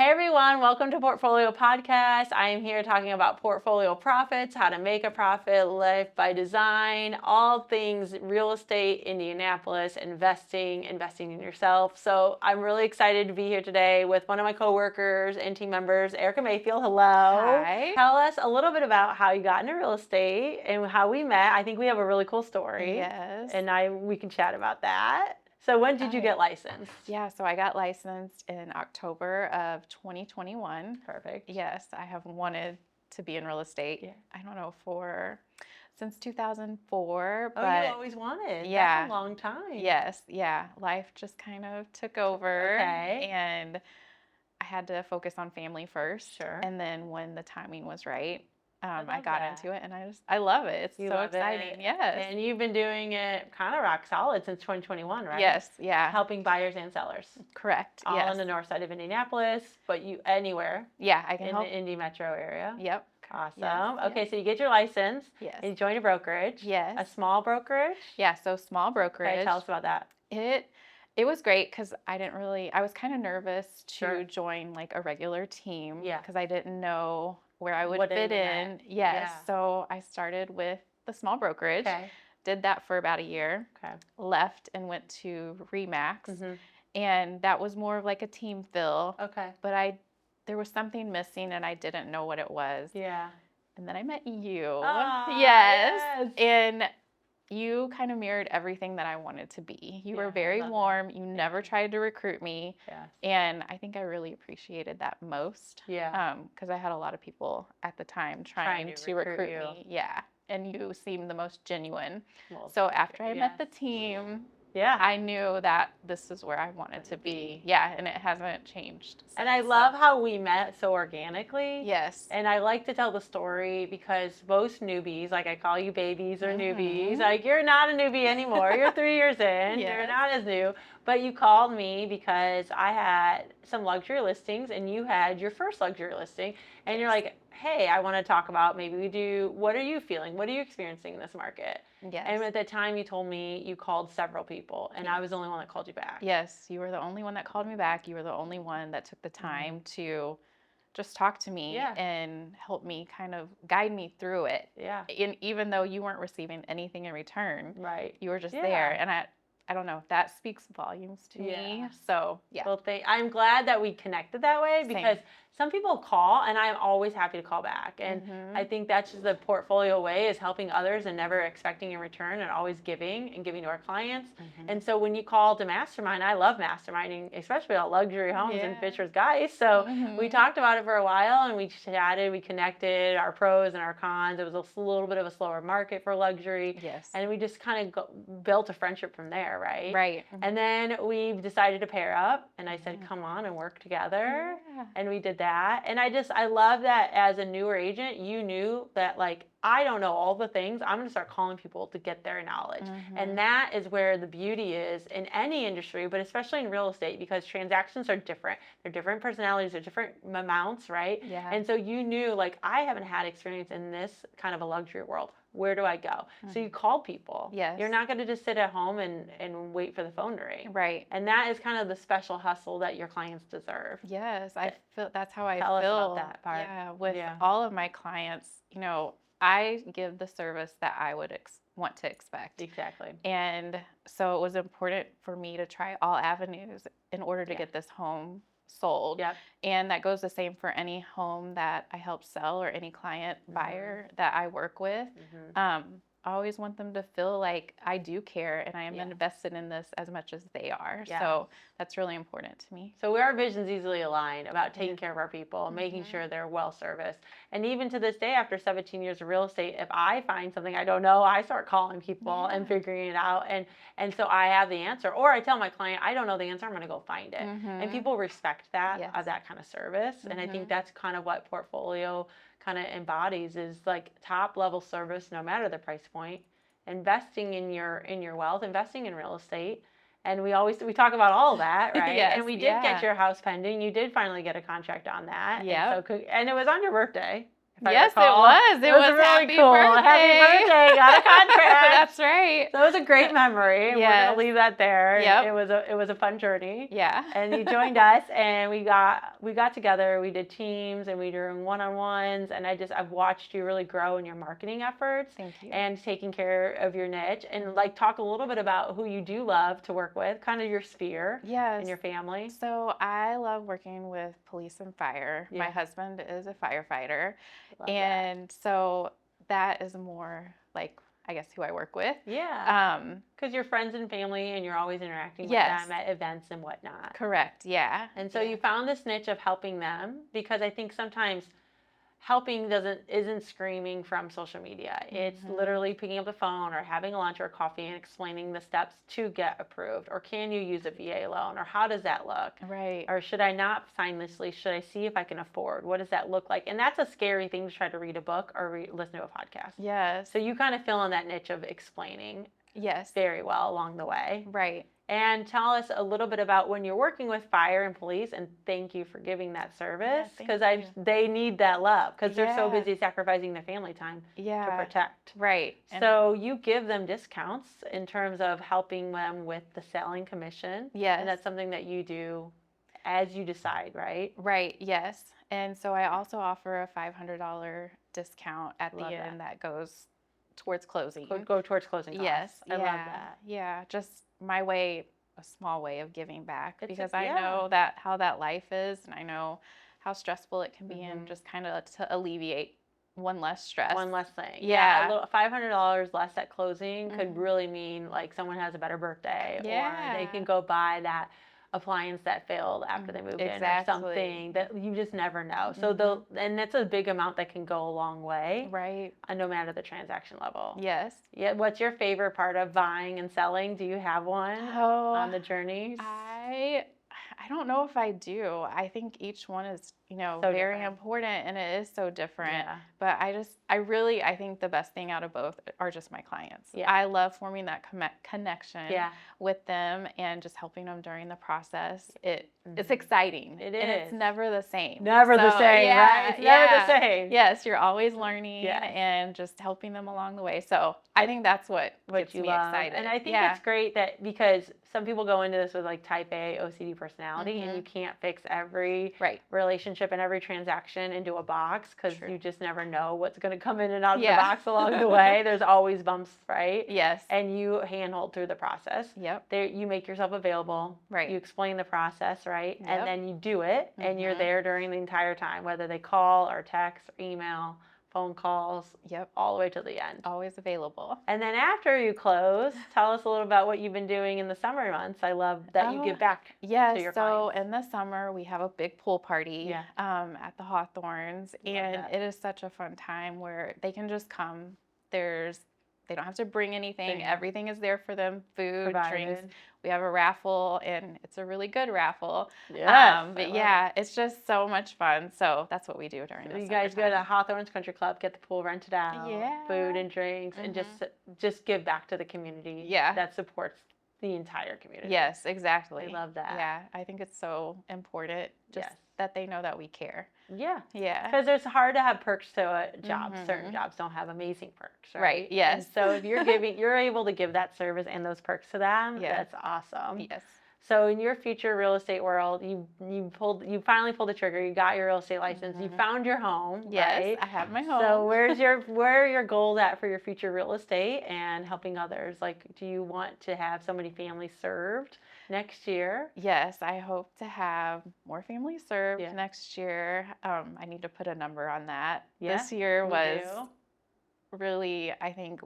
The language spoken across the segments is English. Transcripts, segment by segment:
Hey everyone, welcome to Portfolio Podcast. I am here talking about portfolio profits, how to make a profit, life by design, all things real estate, Indianapolis, investing in yourself. So I'm really excited to be here today with one of my coworkers and team members, Erica Mayfield. Hello. Hi. Tell us a little bit about how you got into real estate and how we met. I think we have a really cool story. Yes. And we can chat about that. So when did you get licensed? Yeah, so I got licensed in October of 2021. Perfect. Yes, I have wanted to be in real estate. Yeah. I don't know, since 2004, Oh, but you always wanted. yeah. That's a long time. Yes, yeah. Life just kind of took over. Okay. And I had to focus on family first. Sure. And then when the timing was right, I love got that. into it, and I love it. It's You so love exciting. it. Yes. And you've been doing it kind of rock solid since 2021, right? Yes, yeah. Helping buyers and sellers. Correct. All yes. on the north side of Indianapolis, but you anywhere Yeah, I can in help. the Indy metro area. Yep. Awesome. Yes, Okay, so you get your license. Yes. And you join a brokerage. Yes. A small brokerage. Yeah, so small brokerage. Okay, tell us about that. It was great because I was kind of nervous to Sure. join like a regular team. Yeah. Because I didn't know where I would What fit into in. that. Yes. Yeah. So I started with the small brokerage. Okay. Did that for about a year. Okay. Left and went to Remax. Mhm. And that was more of like a team fill. Okay. But there was something missing and I didn't know what it was. Yeah. And then I met you. Oh, yes. And you kind of mirrored everything that I wanted to be. You were Yeah, I very love that. warm. You Thank never you. tried to recruit me. Yes. And I think I really appreciated that most. Yeah. Because I had a lot of people at the time trying to recruit me. Yeah. And you seemed the most genuine. Well, So thank after you. I met the team, Yeah. I knew that this is where I wanted to be. Yeah, and it hasn't changed since. And I love how we met so organically. Yes. And I like to tell the story because most newbies, like I call you babies or newbies, like you're not a newbie anymore. You're 3 years in. Yes. You're not as new. But you called me because I had some luxury listings and you had your first luxury listing. And you're like, hey, I want to talk about what are you feeling? What are you experiencing in this market? Yes. And at the time you told me you called several people and I was the only one that called you back. Yes, you were the only one that called me back. You were the only one that took the time to just talk to me and help me kind of guide me through it. Yeah. And even though you weren't receiving anything in return, right. You were just there. And I don't know, that speaks volumes to me. So, yeah. Well, I'm glad that we connected that way because some people call and I'm always happy to call back. And I think that's just the portfolio way is helping others and never expecting in return and always giving and giving to our clients. And so when you call to mastermind, I love masterminding, especially about luxury homes and Fisher's Guys. So we talked about it for a while and we chatted, we connected our pros and our cons. It was a little bit of a slower market for luxury. Yes. And we just kind of built a friendship from there, right? Right. And then we decided to pair up and I said, come on and work together. Yeah. And we did that. And I love that as a newer agent, you knew that like, I don't know all the things. I'm going to start calling people to get their knowledge. And that is where the beauty is in any industry, but especially in real estate because transactions are different. They're different personalities, they're different amounts, right? Yeah. And so you knew like, I haven't had experience in this kind of a luxury world. Where do I go? So you call people. Yes. You're not going to just sit at home and wait for the phone to ring. Right. And that is kind of the special hustle that your clients deserve. Yes, I feel that's how I Tell feel. us about that part. Yeah, with all of my clients, I give the service that I would want to expect. Exactly. And so it was important for me to try all avenues in order to get this home sold. Yep. And that goes the same for any home that I help sell or any client buyer that I work with. I always want them to feel like I do care and I am invested in this as much as they are. Yeah. So that's really important to me. So our vision's easily aligned about taking care of our people, making sure they're well serviced. And even to this day, after 17 years of real estate, if I find something I don't know, I start calling people and figuring it out. And so I have the answer. Or I tell my client, I don't know the answer, I'm going to go find it. And people respect that, that kind of service. And I think that's kind of what portfolio kind of embodies is like top level service, no matter the price point, investing in your wealth, investing in real estate. And we talk about all of that, right? And we did get your house pending. You did finally get a contract on that. Yeah. And it was on your birthday, if I Yes, it recall. was. It was really happy cool. birthday. Happy birthday. Got a contract. That's right. So it was a great memory. And we're Yes. gonna leave that there. Yep. It was a fun journey. Yeah. And you joined us, and we got together. We did teams, and we were doing one-on-ones. And I've watched you really grow in your marketing efforts. Thank you. And taking care of your niche, and like talk a little bit about who you do love to work with, kind of your sphere. Yes. And your family. So I love working with police and fire. Yeah. My husband is a firefighter. Love And so that is more like, I guess, who I work with. Yeah. Because you're friends and family, and you're always interacting with Yes. them at events and whatnot. Correct. Yeah. And so you found this niche of helping them, because I think sometimes helping isn't screaming from social media. It's literally picking up the phone or having a lunch or coffee and explaining the steps to get approved. Or can you use a VA loan? Or how does that look? Right. Or should I not sign this lease? Should I see if I can afford? What does that look like? And that's a scary thing to try to read a book or listen to a podcast. Yes. So you kind of fill in that niche of explaining Yes. very well along the way. Right. And tell us a little bit about when you're working with fire and police, and thank you for giving that service, because they need that love, because they're so busy sacrificing their family time to protect. Right. So you give them discounts in terms of helping them with the selling commission. Yes. And that's something that you do as you decide, right? Right. Yes. And so I also offer a $500 discount at the end that goes towards closing. Go towards closing costs. Yes. I love that. Yeah. Just my way, a small way of giving back, because I yeah. know that how that life is, and I know how stressful it can be, and just kind of to alleviate one less stress. One less thing. Yeah. A little $500 less at closing could really mean like someone has a better birthday, or they can go buy that appliance that failed after they moved in, or something that you just never know. So and that's a big amount that can go a long way. Right. No matter the transaction level. Yes. Yeah. What's your favorite part of buying and selling? Do you have one on the journeys? I don't know if I do. I think each one is, so very important, and it is so different. Yeah. But I think the best thing out of both are just my clients. Yeah. I love forming that connection Yeah. with them and just helping them during the process. It's exciting. It is. And it's never the same. Never the same, right? It's never the same. Yes, you're always learning and just helping them along the way. So I think that's what gets me excited. And I think it's great that, because some people go into this with like type A OCD personality, and you can't fix every relationship and every transaction into a box, because you just never know what's going to come in and out of the box along the way. There's always bumps, right? Yes. And you handhold through the process. Yep. You make yourself available. Right. You explain the process, right? Yep. And then you do it, and you're there during the entire time, whether they call or text or email, phone calls, all the way to the end. Always available. And then after you close, tell us a little about what you've been doing in the summer months. I love that you give back to your clients. So in the summer, we have a big pool party at the Hawthorns, and it is such a fun time where they can just come. They don't have to bring anything. Everything is there for them, food, drinks. We have a raffle, and it's a really good raffle. Yes, but it's just so much fun. So that's what we do during the You guys go to Hawthorns Country Club, get the pool rented out, food and drinks, and just give back to the community that supports the entire community. Yes, exactly. I love that. Yeah, I think it's so important just that they know that we care. Yeah. Yeah. Because it's hard to have perks to a job. Certain jobs don't have amazing perks, right? Right, yes. And so if you're able to give that service and those perks to them, that's awesome. Yes. So in your future real estate world, you finally pulled the trigger. You got your real estate license. You found your home. Yes, right? I have my home. So where are your goals at for your future real estate and helping others? Like, do you want to have so many families served next year? Yes, I hope to have more families served next year. I need to put a number on that. This year was really, I think,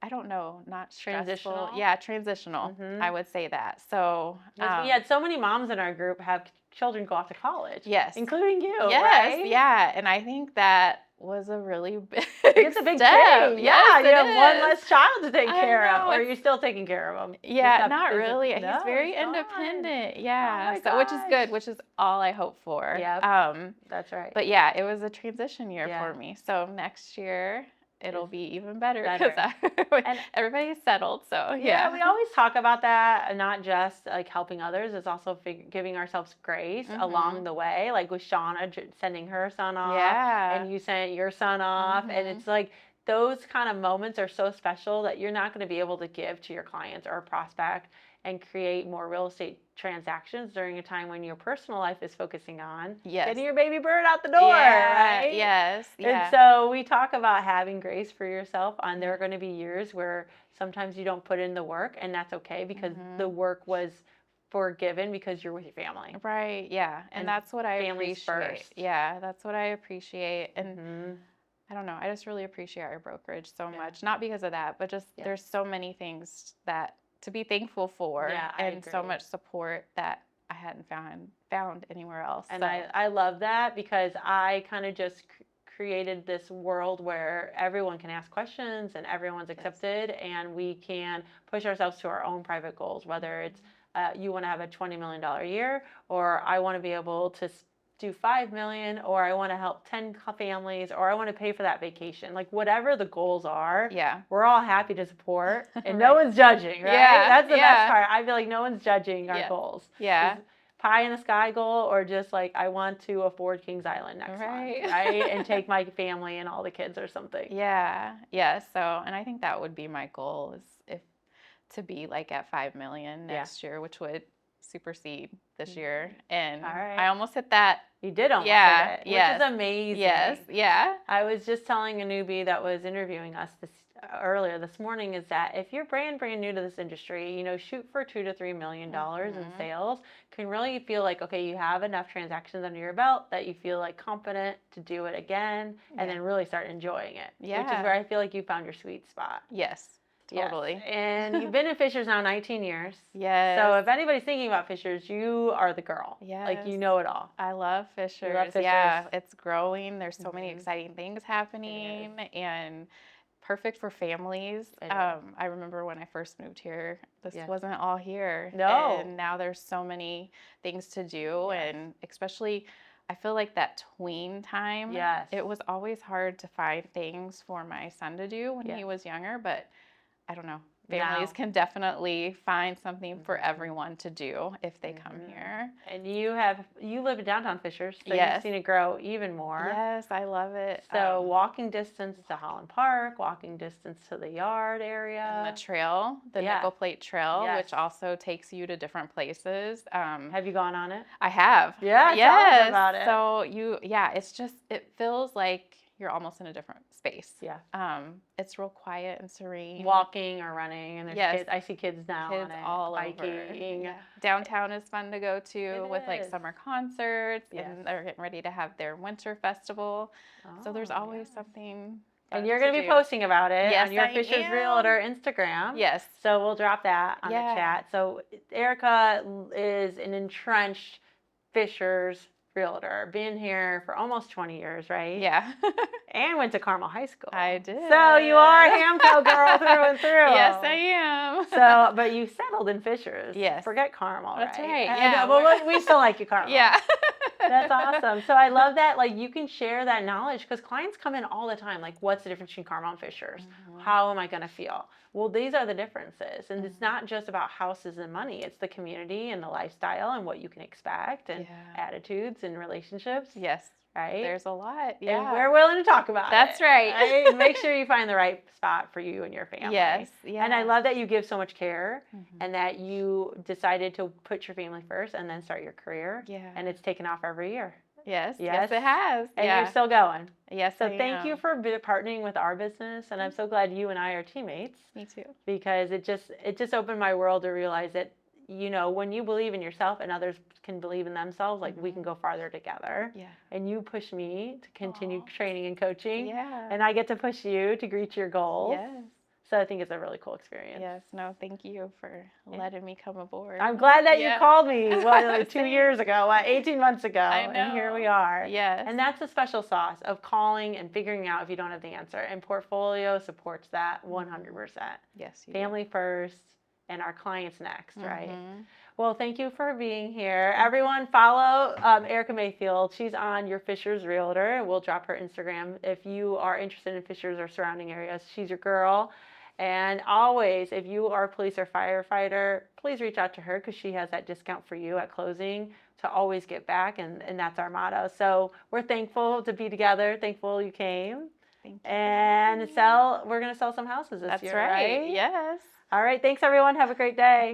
I don't know, not stressful. Transitional? Yeah, transitional. I would say that. So we had so many moms in our group have children go off to college. Yes. Including you, yes, right? Yeah. And I think that was a really big It's a big step. change. Yes, you have one less child to take care of. know, Or are you still taking care of them? Yeah, not really. He's very it's independent. fun. Yeah. Oh my So which is good, gosh. which is all I hope for. Yep. That's right. But yeah, it was a transition year Yeah. for me. So next year it'll is be even better better. because And everybody's settled. So yeah, we always talk about that, and not just like helping others. It's also giving ourselves grace along the way, like with Shauna sending her son off, Yeah. and you sent your son off, and it's like those kind of moments are so special that you're not going to be able to give to your clients or prospect and create more real estate transactions during a time when your personal life is focusing on Yes. getting your baby bird out the door, Yeah. right? Yes. And Yeah. so we talk about having grace for yourself, and there are going to be years where sometimes you don't put in the work, and that's okay because the work was forgiven because you're with your family. Right. Yeah. And that's what I families appreciate. first. Yeah. That's what I appreciate. And I don't know. I just really appreciate our brokerage so much. Not because of that, but just there's so many things that to be thankful for, and so much support that I hadn't found anywhere else. And I love that because I kind of just created this world where everyone can ask questions and everyone's accepted, and we can push ourselves to our own private goals, whether it's you want to have a $20 million a year, or I want to be able to do 5 million, or I want to help 10 families, or I want to pay for that vacation. Like whatever the goals are, we're all happy to support, and no one's judging, right? That's the best part. I feel like no one's judging our goals. Yeah. Pie in the sky goal, or just like I want to afford Kings Island next month, right? And take my family and all the kids or something. Yeah. Yeah. So, and I think that would be my goal, is if to be like at 5 million next year, which would supersede this year. And I almost hit that. You did almost hit it, which is amazing. Yes. Yeah. I was just telling a newbie that was interviewing us earlier this morning is that if you're brand new to this industry, you know, shoot for $2 to $3 million in sales can really feel like, okay, you have enough transactions under your belt that you feel like confident to do it again and then really start enjoying it. Which is where I feel like you found your sweet spot. Yes. Totally. Yes. And you've been in Fishers now 19 years. Yes. So if anybody's thinking about Fishers, you are the girl. Yes. Like you know it all. I love Fishers. You love Fishers. Yeah, it's growing. There's so many exciting things happening, and perfect for families. I remember when I first moved here, this wasn't all here. No. And now there's so many things to do, and especially I feel like that tween time, it was always hard to find things for my son to do when he was younger, but I don't know. Families can definitely find something for everyone to do if they come here. And you live in downtown Fishers, so you've seen it grow even more. Yes, I love it. So walking distance to Holland Park, walking distance to the yard area. And the trail, the nickel plate trail, which also takes you to different places. Have you gone on it? I have. Yeah, yes. Tell us about it. So it's just, it feels like you're almost in a different space. Yeah. It's real quiet and serene. Walking or running, and there's kids. I see kids now kids on it, all biking. over. Yeah. Downtown is fun to go to with like summer concerts, and they're getting ready to have their winter festival. So there's always something. And you're going to be posting about it on your Fishers am. Realtor Instagram. Yes. So we'll drop that on the chat. So Erica is an entrenched Fishers Realtor, been here for almost 20 years, right? Yeah. And went to Carmel High School. I did. So you are a Hamco girl through and through. Yes, I am. So, but you settled in Fishers. Yes. Forget Carmel, right? That's right. Yeah. Well, we still like you, Carmel. Yeah. That's awesome. So I love that, like, you can share that knowledge because clients come in all the time. Like, what's the difference between Carmel and Fishers? How am I going to feel? Well, these are the differences. And it's not just about houses and money. It's the community and the lifestyle and what you can expect and attitudes and relationships. Yes. Right? There's a lot. Yeah. And we're willing to talk about That's it. right. Make sure you find the right spot for you and your family. Yes. Yeah. And I love that you give so much care and that you decided to put your family first and then start your career. Yeah. And it's taken off every year. Yes. Yes, it has. And you're still going. Yes, So thank you for partnering with our business. And I'm so glad you and I are teammates. Me too. Because it just opened my world to realize that, you know, when you believe in yourself and others can believe in themselves, like we can go farther together. Yeah. And you push me to continue training and coaching. Yeah. And I get to push you to reach your goals. Yes. So I think it's a really cool experience. Yes. No, thank you for letting me come aboard. I'm glad that you called me 2 years ago, 18 months ago. I know. And here we are. Yes. And that's the special sauce of calling and figuring out if you don't have the answer. And Portfolio supports that 100%. Yes. Family first and our clients next, right? Well, thank you for being here. Everyone follow Erica Mayfield. She's on Your Fishers Realtor. We'll drop her Instagram if you are interested in Fishers or surrounding areas. She's your girl. And always, if you are a police or firefighter, please reach out to her because she has that discount for you at closing to always get back. And that's our motto. So we're thankful to be together. Thankful you came. Thank you. And we're going to sell some houses this That's year, right. right? Yes. All right. Thanks, everyone. Have a great day.